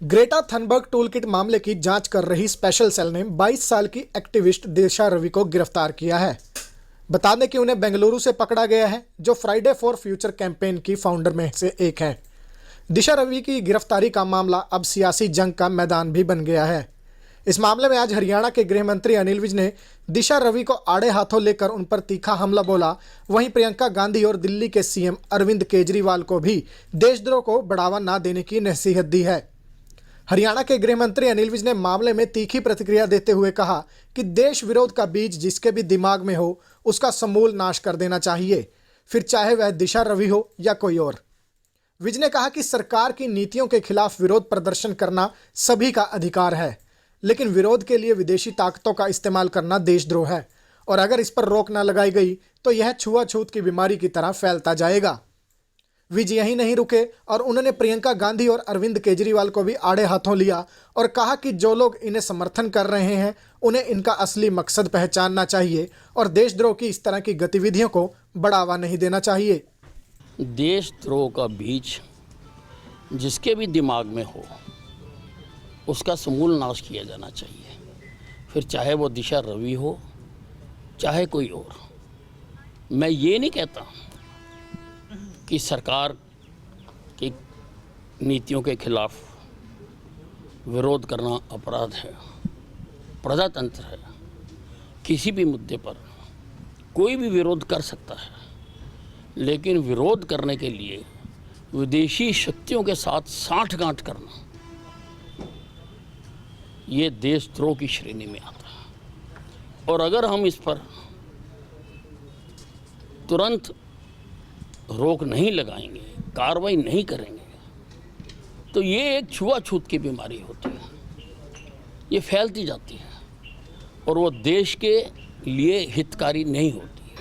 Greta Thunberg toolkit मामले की जांच कर रही स्पेशल सेल ने 22 साल की एक्टिविस्ट दिशा रवि को गिरफ्तार किया है। बता दें कि उन्हें बेंगलुरु से पकड़ा गया है, जो फ्राइडे फॉर फ्यूचर कैंपेन की फाउंडर में से एक है। दिशा रवि की गिरफ्तारी का मामला अब सियासी जंग का मैदान भी बन गया है। इस मामले में आज हरियाणा के गृह मंत्री अनिल विज ने दिशा रवि को आड़े हाथों लेकर उन पर तीखा हमला बोला। वहीं प्रियंका गांधी और दिल्ली के सीएम अरविंद केजरीवाल को भी देशद्रोह को बढ़ावा न देने की नसीहत दी है। हरियाणा के गृह मंत्री अनिल विज ने मामले में तीखी प्रतिक्रिया देते हुए कहा कि देश विरोध का बीज जिसके भी दिमाग में हो उसका समूल नाश कर देना चाहिए, फिर चाहे वह दिशा रवि हो या कोई और। विज ने कहा कि सरकार की नीतियों के खिलाफ विरोध प्रदर्शन करना सभी का अधिकार है, लेकिन विरोध के लिए विदेशी ताकतों का इस्तेमाल करना देशद्रोह है और अगर इस पर रोक न लगाई गई तो यह छुआछूत की बीमारी की तरह फैलता जाएगा। विज यहीं नहीं रुके और उन्होंने प्रियंका गांधी और अरविंद केजरीवाल को भी आड़े हाथों लिया और कहा कि जो लोग इन्हें समर्थन कर रहे हैं उन्हें इनका असली मकसद पहचानना चाहिए और देशद्रोह की इस तरह की गतिविधियों को बढ़ावा नहीं देना चाहिए। देशद्रोह का बीज जिसके भी दिमाग में हो उसका समूल नाश किया जाना चाहिए, फिर चाहे वो दिशा रवि हो चाहे कोई और। मैं ये नहीं कहता कि सरकार की नीतियों के खिलाफ विरोध करना अपराध है। प्रजातंत्र है, किसी भी मुद्दे पर कोई भी विरोध कर सकता है, लेकिन विरोध करने के लिए विदेशी शक्तियों के साथ साठगांठ करना ये देशद्रोह की श्रेणी में आता है। और अगर हम इस पर तुरंत रोक नहीं लगाएंगे, कार्रवाई नहीं करेंगे, तो ये एक छुआछूत की बीमारी होती है, ये फैलती जाती है और वो देश के लिए हितकारी नहीं होती है।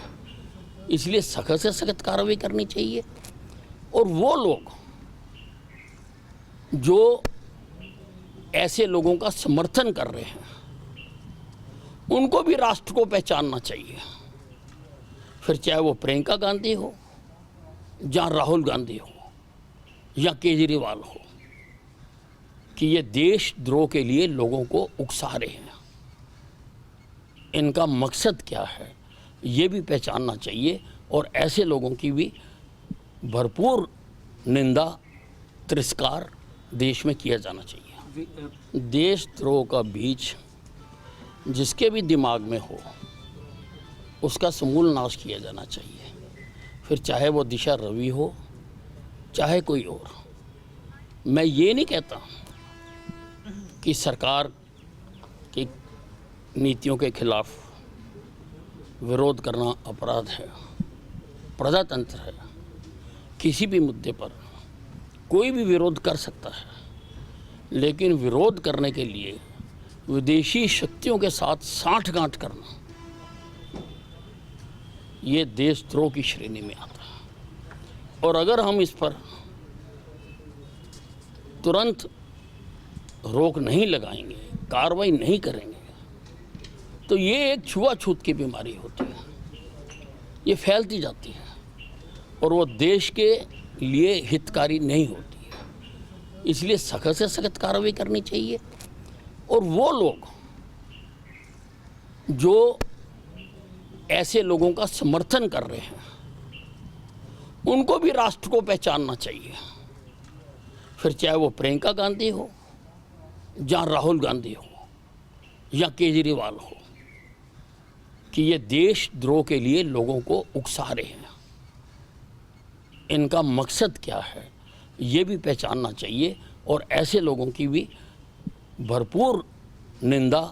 इसलिए सख्त से सख्त कार्रवाई करनी चाहिए और वो लोग जो ऐसे लोगों का समर्थन कर रहे हैं उनको भी राष्ट्र को पहचानना चाहिए, फिर चाहे वो प्रियंका गांधी हो या राहुल गांधी हो या केजरीवाल हो, कि ये देशद्रोह के लिए लोगों को उकसा रहे हैं। इनका मकसद क्या है ये भी पहचानना चाहिए और ऐसे लोगों की भी भरपूर निंदा तिरस्कार देश में किया जाना चाहिए। देशद्रोह का बीज जिसके भी दिमाग में हो उसका समूल नाश किया जाना चाहिए, फिर चाहे वो दिशा रवि हो चाहे कोई और। मैं ये नहीं कहता कि सरकार की नीतियों के खिलाफ विरोध करना अपराध है। प्रजातंत्र है, किसी भी मुद्दे पर कोई भी विरोध कर सकता है, लेकिन विरोध करने के लिए विदेशी शक्तियों के साथ साठगांठ करना ये देशद्रोह की श्रेणी में आता है। और अगर हम इस पर तुरंत रोक नहीं लगाएंगे, कार्रवाई नहीं करेंगे, तो ये एक छुआछूत की बीमारी होती है, ये फैलती जाती है और वो देश के लिए हितकारी नहीं होती है। इसलिए सख्त से सख्त कार्रवाई करनी चाहिए और वो लोग जो ऐसे लोगों का समर्थन कर रहे हैं उनको भी राष्ट्र को पहचानना चाहिए, फिर चाहे वो प्रियंका गांधी हो या राहुल गांधी हो या केजरीवाल हो, कि ये देशद्रोह के लिए लोगों को उकसा रहे हैं। इनका मकसद क्या है ये भी पहचानना चाहिए और ऐसे लोगों की भी भरपूर निंदा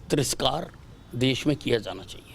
तिरस्कार देश में किया जाना चाहिए।